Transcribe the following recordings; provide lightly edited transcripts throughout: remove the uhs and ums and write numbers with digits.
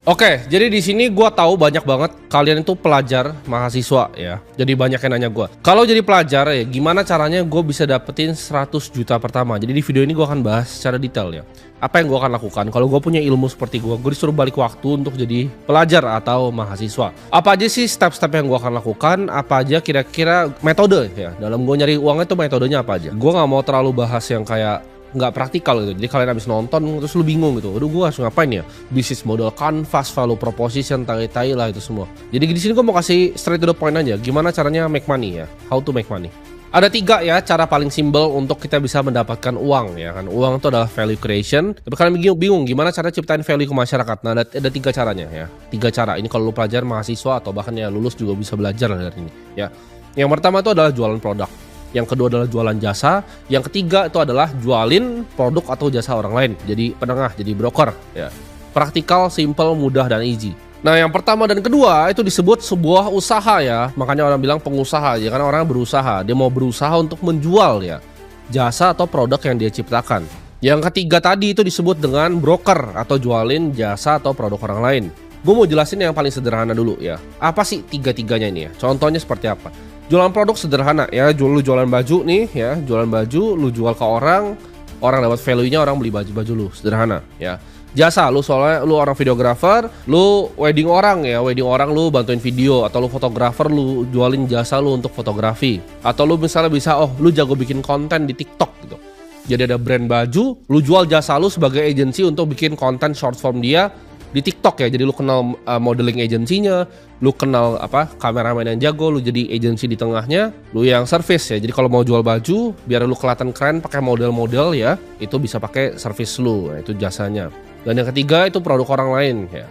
Oke, jadi di sini gua tahu banyak banget kalian itu pelajar mahasiswa ya. Jadi banyak yang nanya gua. Kalau jadi pelajar ya, gimana caranya gue bisa dapetin 100 juta pertama? Jadi di video ini gua akan bahas secara detail ya. Apa yang gua akan lakukan kalau gue punya ilmu seperti gue disuruh balik waktu untuk jadi pelajar atau mahasiswa. Apa aja sih step-step yang gua akan lakukan? Apa aja kira-kira metode ya dalam gue nyari uang itu metodenya apa aja? Gua nggak mau terlalu bahas yang kayak nggak praktikal gitu. Jadi kalian habis nonton terus lu bingung gitu. Aduh, gua harus ngapain ya? Bisnis model canvas, value proposition, tai-tai lah itu semua. Jadi di sini gua mau kasih straight to the point aja. Gimana caranya make money ya? How to make money? Ada 3 ya cara paling simpel untuk kita bisa mendapatkan uang ya kan. Uang itu adalah value creation. Tapi kalian bingung gimana cara ciptain value ke masyarakat. Nah, ada 3 caranya ya. 3 cara. Ini kalau lu pelajar mahasiswa atau bahkan ya lulus juga bisa belajar dari ini ya. Yang pertama itu adalah jualan produk. Yang kedua adalah jualan jasa. Yang ketiga itu adalah jualin produk atau jasa orang lain. Jadi penengah, jadi broker ya. Praktikal, simple, mudah dan easy. Nah, yang pertama dan kedua itu disebut sebuah usaha ya. Makanya orang bilang pengusaha ya, karena orang berusaha. Dia mau berusaha untuk menjual ya jasa atau produk yang dia ciptakan. Yang ketiga tadi itu disebut dengan broker atau jualin jasa atau produk orang lain. Gue mau jelasin yang paling sederhana dulu ya. Apa sih 3-tiganya ini ya? Contohnya seperti apa? Jualan produk sederhana ya, lu jualan baju nih ya, jualan baju, lu jual ke orang dapat value-nya, orang beli baju lu, sederhana ya. Jasa, lu soalnya lu orang videografer, lu wedding orang ya, wedding orang lu bantuin video, atau lu fotografer, lu jualin jasa lu untuk fotografi. Atau lu misalnya bisa, lu jago bikin konten di TikTok gitu. Jadi ada brand baju, lu jual jasa lu sebagai agency untuk bikin konten short form dia di TikTok ya. Jadi lu kenal modeling agensinya, lu kenal kameramen yang jago, lu jadi agensi di tengahnya, lu yang service ya. Jadi kalau mau jual baju biar lu kelihatan keren pakai model-model ya, itu bisa pakai service lu. Nah, itu jasanya. Dan yang ketiga itu produk orang lain ya.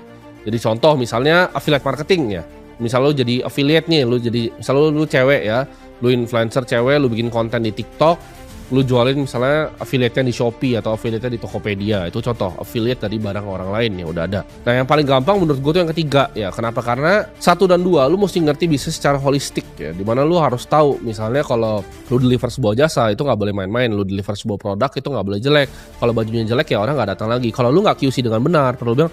Jadi contoh misalnya affiliate marketing ya. Misal lu jadi affiliate nih, misal lu cewek ya, lu influencer cewek, lu bikin konten di TikTok, lu jualin misalnya affiliate-nya di Shopee atau affiliate-nya di Tokopedia. Itu contoh affiliate dari barang orang lain ya, udah ada. Nah, yang paling gampang menurut gue tuh yang ketiga ya. Kenapa? Karena 1 dan 2 lu mesti ngerti bisnis secara holistik ya. Dimana lu harus tahu misalnya kalau lu deliver sebuah jasa itu nggak boleh main-main. Lu deliver sebuah produk itu nggak boleh jelek. Kalau bajunya jelek ya orang nggak datang lagi. Kalau lu nggak QC dengan benar, perlu bilang,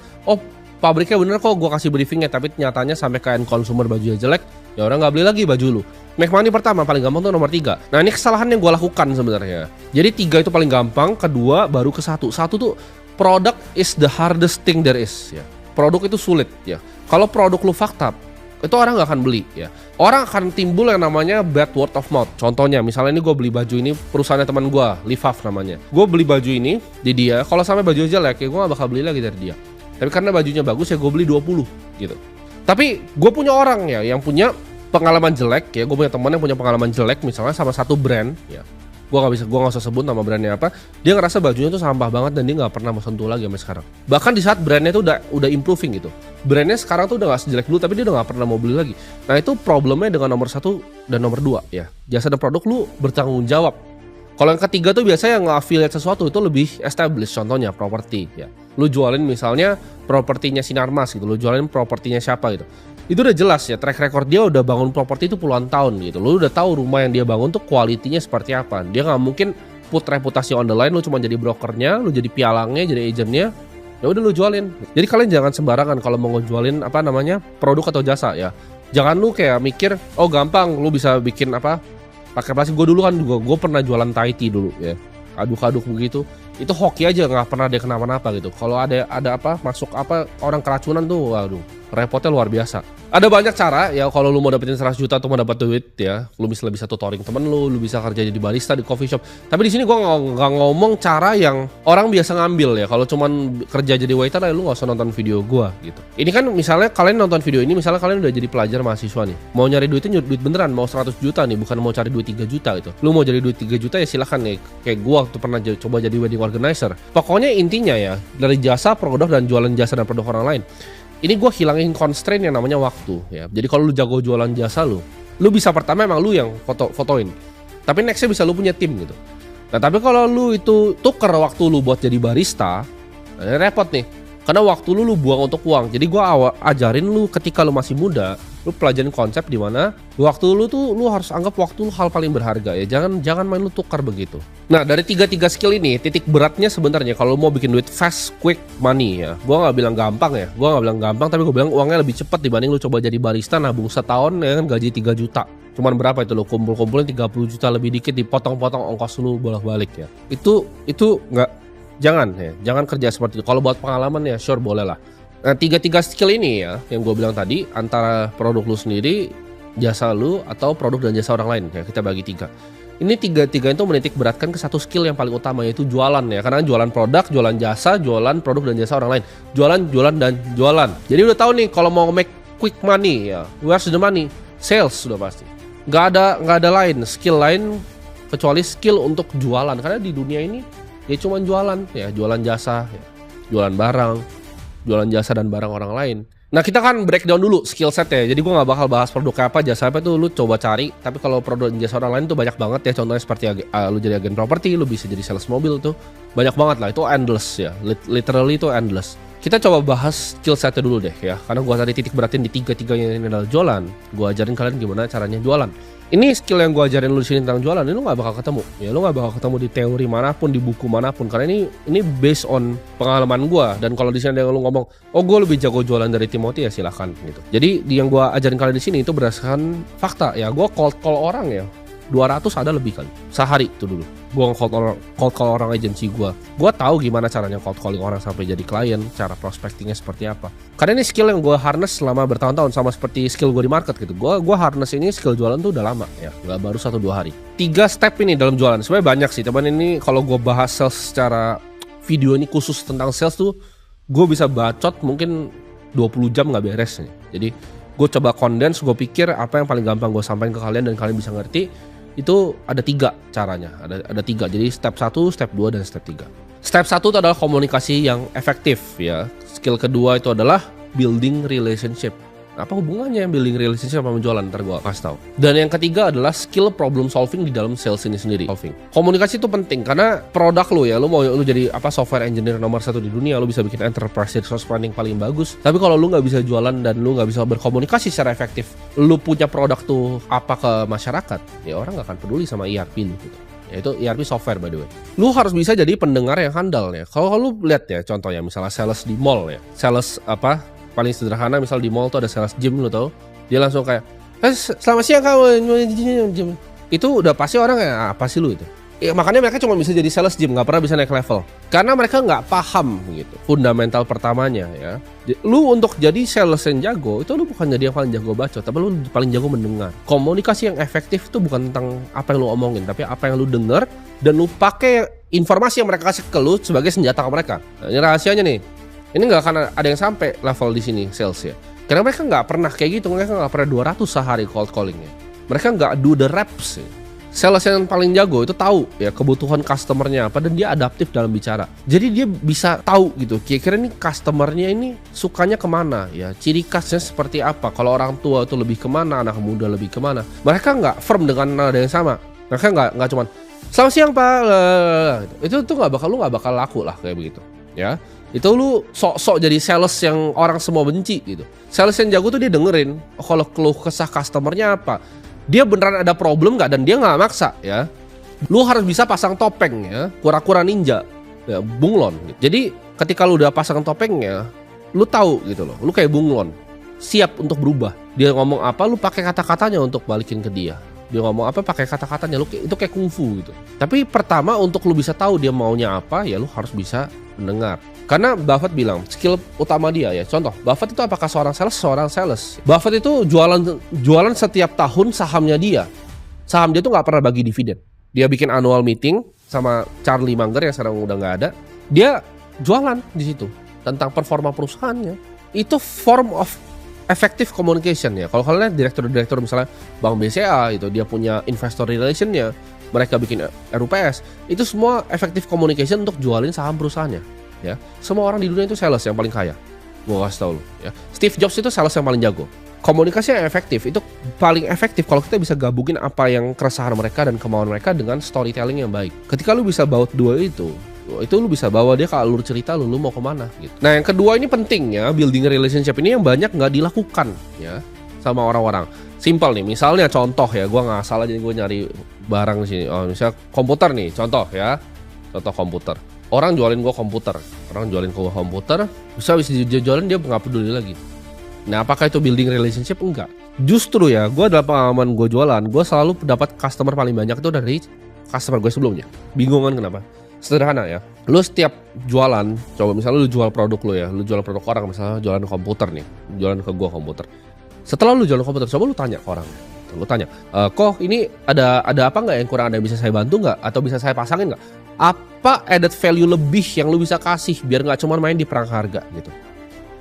pabriknya bener kok, gue kasih briefingnya, tapi nyatanya sampai ke end consumer bajunya jelek, ya orang nggak beli lagi baju lu. Make money pertama paling gampang tuh nomor 3. Nah, ini kesalahan yang gue lakukan sebenarnya. Jadi 3 itu paling gampang, kedua baru ke 1. 1 tuh product is the hardest thing there is ya. Produk itu sulit ya. Kalau produk lu fucked up, itu orang nggak akan beli ya. Orang akan timbul yang namanya bad word of mouth. Contohnya misalnya ini gue beli baju ini, perusahaannya teman gue, Livaf namanya. Gue beli baju ini di dia, kalau sampai baju jelek ya gue gak bakal beli lagi dari dia. Tapi karena bajunya bagus ya gue beli 20 gitu. Tapi gue punya orang ya yang punya pengalaman jelek ya. Gue punya teman yang punya pengalaman jelek misalnya sama satu brand ya. Gue gak usah sebut nama brandnya apa. Dia ngerasa bajunya tuh sampah banget dan dia gak pernah mau sentuh lagi sampai sekarang. Bahkan di saat brandnya tuh udah improving gitu. Brandnya sekarang tuh udah gak sejelek dulu, tapi dia udah gak pernah mau beli lagi. Nah, itu problemnya dengan nomor 1 dan nomor 2 ya. Jasa dan produk lu bertanggung jawab. Kalau yang ketiga tuh biasanya yang nge-affiliate sesuatu itu lebih established. Contohnya properti ya. Lu jualin misalnya propertinya Sinarmas gitu. Lu jualin propertinya siapa gitu. Itu udah jelas ya, track record dia udah bangun properti itu puluhan tahun gitu. Lu udah tahu rumah yang dia bangun tuh kualitinya seperti apa. Dia nggak mungkin put reputasi on the line. Lu cuma jadi brokernya, lu jadi pialangnya, jadi agentnya. Ya udah lu jualin. Jadi kalian jangan sembarangan kalau mau ngejualin produk atau jasa ya. Jangan lu kayak mikir, gampang lu bisa bikin pakai plastik. Gue dulu kan gue pernah jualan Thai tea dulu ya. Aduk-aduk begitu. Itu hoki aja, nggak pernah ada kenapa-napa gitu. Kalau ada masuk orang keracunan tuh, waduh, repotnya luar biasa. Ada banyak cara ya kalau lu mau dapetin 100 juta atau mau dapat duit ya. Lu bisa tutoring temen lu bisa kerja jadi barista di coffee shop. Tapi di sini gua nggak ngomong cara yang orang biasa ngambil ya. Kalau cuman kerja jadi waiter ya lu nggak usah nonton video gua gitu. Ini kan misalnya kalian nonton video ini, misalnya kalian udah jadi pelajar mahasiswa nih. Mau nyari duitnya duit beneran, mau 100 juta nih, bukan mau cari duit 3 juta gitu. Lu mau jadi duit 3 juta ya silakan nih. Kayak gua waktu pernah coba jadi wedding organizer. Pokoknya intinya ya, dari jasa, produk dan jualan jasa dan produk orang lain. Ini gue hilangin constraint yang namanya waktu ya. Jadi kalau lu jago jualan jasa lu bisa pertama emang lu yang fotoin. Tapi nextnya bisa lu punya tim gitu. Nah, tapi kalau lu itu tuker waktu lu buat jadi barista, repot nih. Karena waktu lu buang untuk uang. Jadi gue ajarin lu ketika lu masih muda, Lu pelajarin konsep di mana waktu lu tuh lu harus anggap waktu lu hal paling berharga ya. Jangan main lu tukar begitu. Nah, dari tiga skill ini, titik beratnya sebenarnya kalau mau bikin duit fast, quick money ya. Gua nggak bilang gampang ya. Gua nggak bilang gampang, tapi gua bilang uangnya lebih cepat dibanding lu coba jadi barista nabung setahun ya kan gaji 3 juta. Cuman berapa itu lo kumpulin 30 juta lebih dikit dipotong-potong ongkos lu bolak-balik ya. Itu nggak, jangan kerja seperti itu. Kalau buat pengalaman ya sure boleh lah. Nah, tiga skill ini ya yang gue bilang tadi, antara produk lu sendiri, jasa lu, atau produk dan jasa orang lain ya, kita bagi 3. Ini tiga itu menitik beratkan ke satu skill yang paling utama, yaitu jualan ya. Karena jualan produk, jualan jasa, jualan produk dan jasa orang lain. Jualan dan jualan. Jadi udah tahu nih kalau mau make quick money ya, where's the money? Sales sudah pasti. Nggak ada lain, skill lain kecuali skill untuk jualan. Karena di dunia ini ya cuma jualan ya, jualan jasa, ya, jualan barang, jualan jasa dan barang orang lain. Nah, kita kan breakdown dulu skill set ya. Jadi gue gak bakal bahas produk apa, jasa apa itu lu coba cari. Tapi kalau produk dan jasa orang lain tuh banyak banget ya. Contohnya seperti lu jadi agen properti, lu bisa jadi sales mobil tuh. Banyak banget lah, itu endless ya. Literally itu endless. Kita coba bahas skill setnya dulu deh ya. Karena gue tadi titik beratin di tiga-tiganya ini adalah jualan. Gue ajarin kalian gimana caranya jualan. Ini skill yang gue ajarin lu di sini tentang jualan, ini lu gak bakal ketemu. Ya lu gak bakal ketemu di teori manapun, di buku manapun. Karena ini based on pengalaman gue. Dan kalau di sini ada yang lu ngomong, oh gue lebih jago jualan dari Timothy, ya silakan gitu. Jadi yang gue ajarin kalian di sini itu berdasarkan fakta. Ya gue cold call orang ya 200 ada lebih kali sehari itu dulu. Gue cold call orang agensi gue. Gue tahu gimana caranya cold calling orang sampai jadi klien, cara prospectingnya seperti apa. Karena ini skill yang gue harness selama bertahun-tahun, sama seperti skill gue di market gitu. Gue harness ini skill jualan tuh udah lama ya, nggak baru 1-2 hari. 3 step ini dalam jualan sebenarnya banyak sih, teman. Ini kalau gue bahas sales secara video ini khusus tentang sales tuh gue bisa bacot mungkin 20 jam nggak beres nih. Jadi gue coba condense, gue pikir apa yang paling gampang gue sampaikan ke kalian dan kalian bisa ngerti. Itu ada 3 caranya, ada 3. Jadi step 1, step 2, dan step 3. Step 1 itu adalah komunikasi yang efektif ya. Skill kedua itu adalah building relationship. Apa hubungannya building relationship sama jualan? Ntar gue kasih tahu. Dan yang ketiga adalah skill problem solving di dalam sales ini sendiri. Komunikasi itu penting karena produk lu ya, lu mau lu jadi software engineer nomor 1 di dunia, lu bisa bikin enterprise resource planning paling bagus. Tapi kalau lu nggak bisa jualan dan lu nggak bisa berkomunikasi secara efektif, lu punya produk tuh apa ke masyarakat, ya orang nggak akan peduli sama ERP lu gitu. Yaitu ERP software by the way. Lu harus bisa jadi pendengar yang handal ya. Kalau lu lihat ya contohnya misalnya sales di mall ya, sales paling sederhana misal di mall tuh ada sales gym, lu tau, dia langsung kayak selamat siang kamu, itu udah pasti orang kayak apa sih lu itu ya. Makanya mereka cuma bisa jadi sales gym, nggak pernah bisa naik level karena mereka nggak paham gitu fundamental pertamanya ya. Lu untuk jadi sales yang jago itu lu bukan jadi yang paling jago bacot, tapi lu paling jago mendengar. Komunikasi yang efektif itu bukan tentang apa yang lu omongin, tapi apa yang lu dengar dan lu pakai informasi yang mereka kasih ke lu sebagai senjata ke mereka. Nah, ini rahasianya nih. Ini nggak akan ada yang sampai level di sini sales ya. Karena mereka nggak pernah kayak gitu, mereka nggak pernah 200 sehari cold callingnya. Mereka nggak do the reps ya. Sales yang paling jago itu tahu ya kebutuhan customernya apa dan dia adaptif dalam bicara. Jadi dia bisa tahu gitu, kira-kira nih customernya ini sukanya kemana ya, ciri khasnya seperti apa. Kalau orang tua itu lebih kemana, anak muda lebih kemana. Mereka nggak firm dengan nada yang sama. Mereka nggak cuman selamat siang pak, itu tuh lu nggak bakal laku lah kayak begitu ya. Itu lu sok-sok jadi sales yang orang semua benci gitu. Sales yang jago tuh dia dengerin kalau keluh kesah customernya apa, dia beneran ada problem nggak, dan dia nggak maksa ya. Lu harus bisa pasang topeng ya, kura-kura ninja ya, bunglon gitu. Jadi ketika lu udah pasang topengnya, lu tahu gitu loh, lu kayak bunglon, siap untuk berubah. Dia ngomong apa, lu pakai kata-katanya untuk balikin ke dia. Dia ngomong apa, pakai kata-katanya, lu itu kayak kungfu gitu. Tapi pertama untuk lu bisa tahu dia maunya apa, ya lu harus bisa mendengar. Karena Buffett bilang skill utama dia ya. Contoh, Buffett itu apakah seorang sales? Buffett itu jualan setiap tahun sahamnya dia. Saham dia tuh nggak pernah bagi dividen. Dia bikin annual meeting sama Charlie Munger yang sekarang udah nggak ada. Dia jualan di situ tentang performa perusahaannya. Itu form of effective communication ya. Kalau kalian lihat direktur misalnya Bank BCA itu dia punya investor relationnya, mereka bikin RUPS, itu semua effective communication untuk jualin saham perusahaannya. Ya, semua orang di dunia itu sales yang paling kaya. Gua kasih tau lu ya. Steve Jobs itu sales yang paling jago. Komunikasi yang efektif itu paling efektif kalau kita bisa gabungin apa yang keresahan mereka dan kemauan mereka dengan storytelling yang baik. Ketika lu bisa bawa dua itu lu bisa bawa dia ke alur cerita lu mau kemana gitu. Nah yang kedua ini penting ya, building relationship ini yang banyak nggak dilakukan ya. sama orang-orang. Simpel nih, misalnya contoh ya, gue nggak salah jadi gue nyari barang di sini. Oh, misalnya komputer nih, contoh ya, contoh komputer. Orang jualin gue komputer, bisa jualin dia nggak peduli lagi. Nah, apakah itu building relationship? Enggak. Justru ya, gue dalam pengalaman gue jualan, gue selalu dapat customer paling banyak itu dari customer gue sebelumnya. Bingung kan kenapa? Sederhana ya, lu setiap jualan, coba misalnya lu jual produk lu ya, lu jual produk orang, misalnya jualan komputer nih, jualan ke gua komputer. Setelah lu jualan komputer, coba lu tanya ke orang, lu tanya, kok ini ada apa nggak yang kurang, ada yang bisa saya bantu nggak, atau bisa saya pasangin nggak? Apa added value lebih yang lu bisa kasih biar nggak cuma main di perang harga gitu?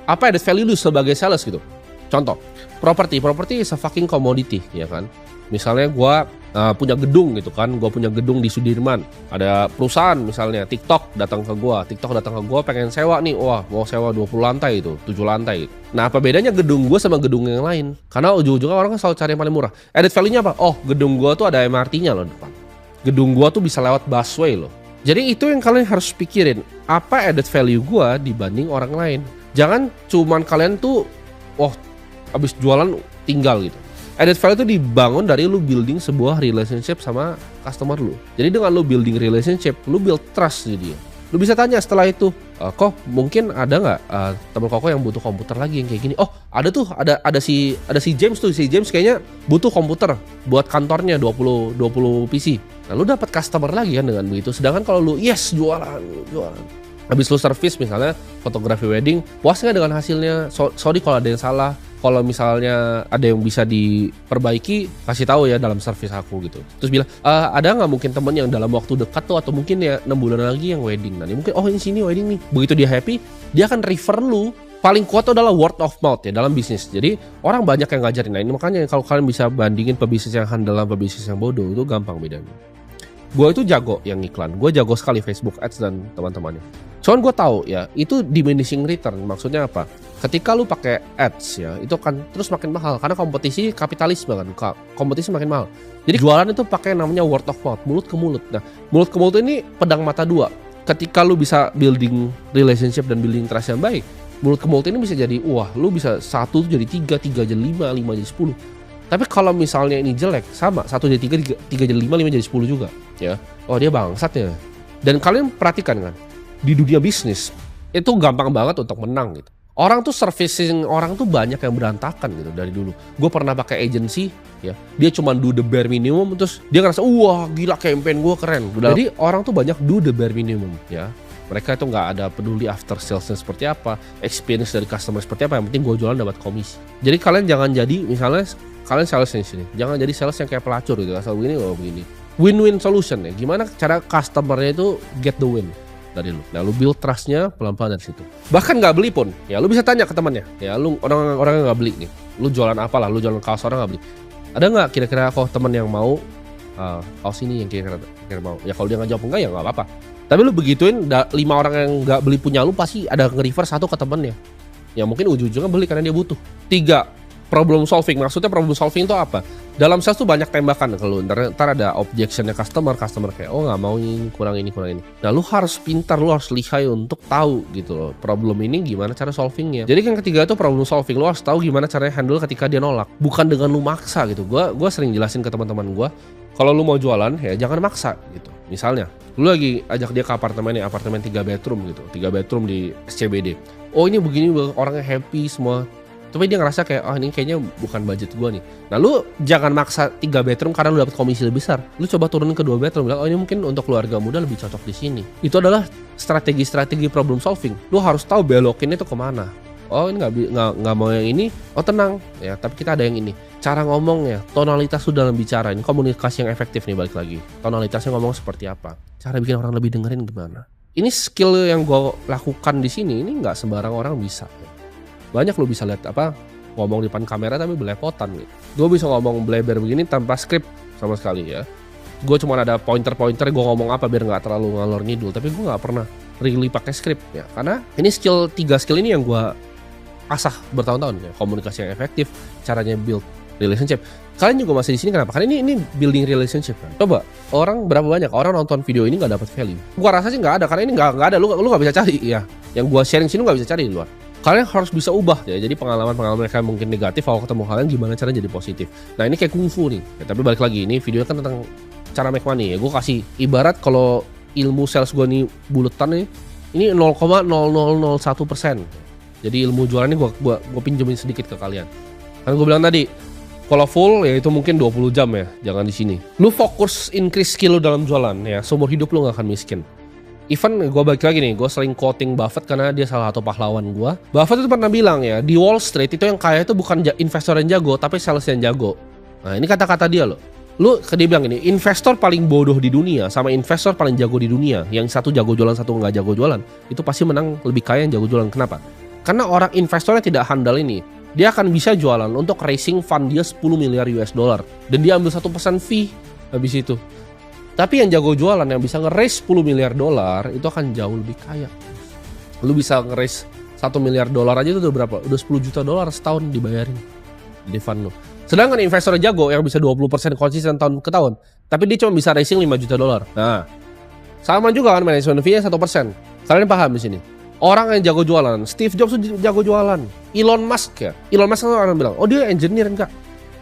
Apa added value lu sebagai sales gitu? Contoh, properti is a fucking commodity ya kan? Misalnya gua punya gedung gitu kan, gue punya gedung di Sudirman, ada perusahaan misalnya TikTok datang ke gue pengen sewa nih, wah mau sewa 20 lantai itu, 7 lantai gitu. Nah, apa bedanya gedung gue sama gedung yang lain? Karena ujung-ujungnya orang kan selalu cari yang paling murah. Added value-nya apa? Oh, gedung gue tuh ada MRT-nya loh depan, gedung gue tuh bisa lewat busway loh. Jadi itu yang kalian harus pikirin, apa added value gue dibanding orang lain. Jangan cuman kalian tuh abis jualan tinggal gitu. Added value itu dibangun dari lu building sebuah relationship sama customer lu. Jadi dengan lu building relationship, lu build trust jadi dia. Lu bisa tanya setelah itu, kok mungkin ada nggak teman Koko yang butuh komputer lagi yang kayak gini? Oh, ada tuh, ada si James tuh, si James kayaknya butuh komputer buat kantornya 20 PC. Nah, lu dapat customer lagi kan dengan begitu. Sedangkan kalau lu jualan. Habis lu service misalnya fotografi wedding, puas nggak dengan hasilnya? Sorry kalau ada yang salah. Kalau misalnya ada yang bisa diperbaiki, kasih tahu ya dalam service aku gitu. Terus bilang, ada nggak mungkin temen yang dalam waktu dekat tuh, atau mungkin ya 6 bulan lagi yang wedding. Nah, mungkin ini sini wedding nih. Begitu dia happy, dia akan refer lu. Paling kuat itu adalah word of mouth ya dalam bisnis. Jadi orang banyak yang ngajarin. Nah, ini makanya kalau kalian bisa bandingin pebisnis yang handal dan pebisnis yang bodoh, itu gampang bedanya. Gue itu jago yang iklan, gue jago sekali Facebook Ads dan teman-temannya. Cuman gue tahu ya, itu diminishing return. Maksudnya apa? Ketika lu pakai ads ya, itu kan terus makin mahal karena kompetisi kapitalisme kan, kompetisi makin mahal. Jadi jualan itu pakai namanya word of mouth, mulut ke mulut. Nah, mulut ke mulut ini pedang mata dua. Ketika lu bisa building relationship dan building trust yang baik, mulut ke mulut ini bisa jadi, lu bisa 1 jadi 3 jadi 5 jadi 10. Tapi kalau misalnya ini jelek, sama 1 jadi 3 jadi 5 jadi 10 juga ya. Oh, dia bangsat ya. Dan kalian perhatikan kan, di dunia bisnis itu gampang banget untuk menang gitu. Orang tuh servicing orang tuh banyak yang berantakan gitu dari dulu. Gue pernah pakai agency ya, dia cuma do the bare minimum, terus dia ngerasa wah gila campaign gue keren. Jadi orang tuh banyak do the bare minimum ya. Mereka itu nggak ada peduli after salesnya seperti apa, experience dari customer seperti apa, yang penting gue jualan dapat komisi. Jadi kalian jangan jadi, misalnya kalian sales di sini, jangan jadi sales yang kayak pelacur gitu, asal begini. Win-win solution ya, gimana cara customernya itu get the win dari lu. Nah, lu build trustnya pelan-pelan dari situ. Bahkan nggak beli pun, ya lu bisa tanya ke temannya. Ya lu orang yang nggak beli nih, lu jualan apa lah, lu jualan kaos, orang nggak beli. Ada nggak kira-kira teman yang mau kaos ini yang kira-kira mau? Ya kalau dia nggak jawab enggak ya nggak apa-apa. Tapi lu begituin 5 orang yang nggak beli punya lu, pasti ada nge-refer 1 ke temannya. Ya mungkin ujung-ujungnya beli karena dia butuh. 3. Problem solving. Maksudnya problem solving itu apa? Dalam sales tuh banyak tembakan kalau ntar ada objectionnya customer kayak nggak mau ini kurang ini. Nah, lu harus pintar, lu harus lihai untuk tahu gitu loh problem ini gimana cara solvingnya. Jadi yang ketiga itu problem solving, lu harus tahu gimana caranya handle ketika dia nolak, bukan dengan lu maksa gitu. Gua sering jelasin ke teman-teman gua, kalau lu mau jualan ya jangan maksa gitu. Misalnya lu lagi ajak dia ke apartemen 3 bedroom gitu, 3 bedroom di SCBD. Oh, ini begini orangnya happy semua. Tapi dia ngerasa kayak, ini kayaknya bukan budget gue nih. Nah, lu jangan maksa 3 bedroom karena lu dapat komisi lebih besar. Lu coba turunin ke 2 bedroom, bilang, ini mungkin untuk keluarga muda lebih cocok di sini. Itu adalah strategi problem solving. Lu harus tahu belokinnya itu kemana. Oh, ini nggak mau yang ini. Oh, tenang ya. Tapi kita ada yang ini. Cara ngomongnya, tonalitas lu dalam bicara, ini komunikasi yang efektif nih, balik lagi. Tonalitasnya ngomong seperti apa? Cara bikin orang lebih dengerin gimana? Ini skill yang gue lakukan di sini. Ini nggak sembarang orang bisa. Banyak lo bisa lihat ngomong di depan kamera tapi belepotan gitu. Gue bisa ngomong bleber begini tanpa skrip sama sekali ya. Gue cuma ada pointer-pointer gue ngomong apa biar nggak terlalu ngalor ngidul. Tapi gue nggak pernah really pakai skrip ya. Karena ini 3 skill ini yang gue asah bertahun-tahun ya. Komunikasi yang efektif, caranya build relationship. Kalian juga masih di sini kenapa? Karena ini building relationship kan. Coba berapa banyak orang nonton video ini nggak dapat value? Gue rasa sih nggak ada, karena ini nggak ada. Lu nggak bisa cari ya. Yang gue sharing sini nggak bisa cari di luar. Kalian harus bisa ubah ya. Jadi pengalaman-pengalaman mereka mungkin negatif, kalau ketemu kalian gimana caranya jadi positif. Nah ini kayak kungfu nih ya, tapi balik lagi, ini video kan tentang cara make money ya. Gue kasih ibarat kalau ilmu sales gue nih buletan nih, ini 0,0001%. Jadi ilmu jualan ini gue pinjemin sedikit ke kalian. Kan gue bilang tadi, kalau full ya itu mungkin 20 jam ya, jangan di sini. Lu fokus increase skill lu dalam jualan ya, seumur hidup lu gak akan miskin. Even gue balik lagi nih, gue sering quoting Buffett karena dia salah satu pahlawan gue. Buffett itu pernah bilang ya, di Wall Street itu yang kaya itu bukan investor yang jago, tapi sales yang jago. Nah ini kata-kata dia loh. Dia bilang ini, investor paling bodoh di dunia sama investor paling jago di dunia, yang satu jago jualan, satu nggak jago jualan, itu pasti menang lebih kaya yang jago jualan. Kenapa? Karena orang investornya tidak handal ini, dia akan bisa jualan untuk raising fund dia 10 miliar US dollar dan dia ambil 1% fee habis itu. Tapi yang jago jualan yang bisa nge-raise 10 miliar dolar itu akan jauh lebih kaya. Lu bisa nge-raise 1 miliar dolar aja itu udah berapa? Udah 10 juta dolar setahun dibayarin di fund lu. Sedangkan investor jago yang bisa 20% konsisten tahun ke tahun, tapi dia cuma bisa raising 5 juta dolar. Nah, sama juga kan management fee-nya 1%. Kalian paham di sini? Orang yang jago jualan, Steve Jobs tuh jago jualan. Elon Musk ya. Elon Musk kan orang bilang, oh dia engineer, enggak.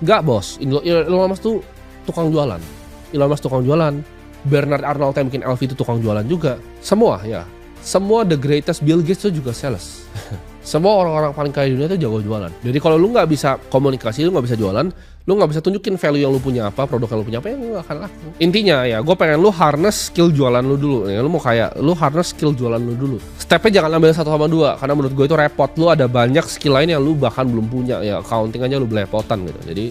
Enggak bos, Elon Musk tuh tukang jualan. Elon Musk tukang jualan. Bernard Arnault yang bikin LV itu tukang jualan juga. Semua ya. Semua the greatest, Bill Gates itu juga sales. Semua orang-orang paling kaya di dunia itu jago jualan. Jadi kalau lu nggak bisa komunikasi, lu nggak bisa jualan, lu nggak bisa tunjukin value yang lu punya apa, produk yang lu punya apa, ya lu nggak akan laku. Intinya ya, gue pengen lu harness skill jualan lu dulu. Ya, lu mau kaya, lu harness skill jualan lu dulu. Stepnya jangan ambil 1 sama 2, karena menurut gue itu repot. Lu ada banyak skill lain yang lu bahkan belum punya. Ya accounting aja lu belepotan gitu. Jadi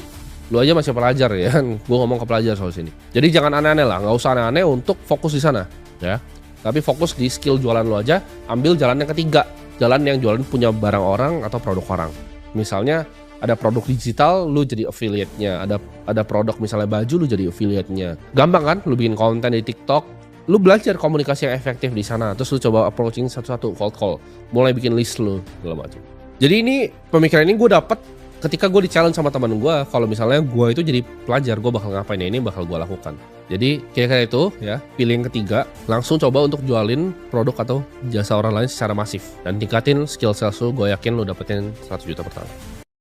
lu aja masih pelajar ya. Gue ngomong ke pelajar soal sini. Jadi jangan aneh-aneh lah, nggak usah aneh-aneh untuk fokus di sana ya. Tapi fokus di skill jualan lu aja. Ambil jalan yang ketiga. Jalan yang jualan punya barang orang atau produk orang. Misalnya ada produk digital, lu jadi affiliate-nya. Ada produk misalnya baju, lu jadi affiliate-nya. Gampang kan? Lu bikin konten di TikTok, lu belajar komunikasi yang efektif di sana. Terus lu coba approaching satu-satu, cold call, mulai bikin list lu segala macam. Jadi ini pemikiran ini gue dapet ketika gue di-challenge sama teman gue. Kalau misalnya gue itu jadi pelajar, gue bakal ngapain ya, ini bakal gue lakukan. Jadi kira-kira itu ya, pilih yang ketiga, langsung coba untuk jualin produk atau jasa orang lain secara masif dan tingkatin skill sales lu. Gue yakin lu dapetin 100 juta pertama.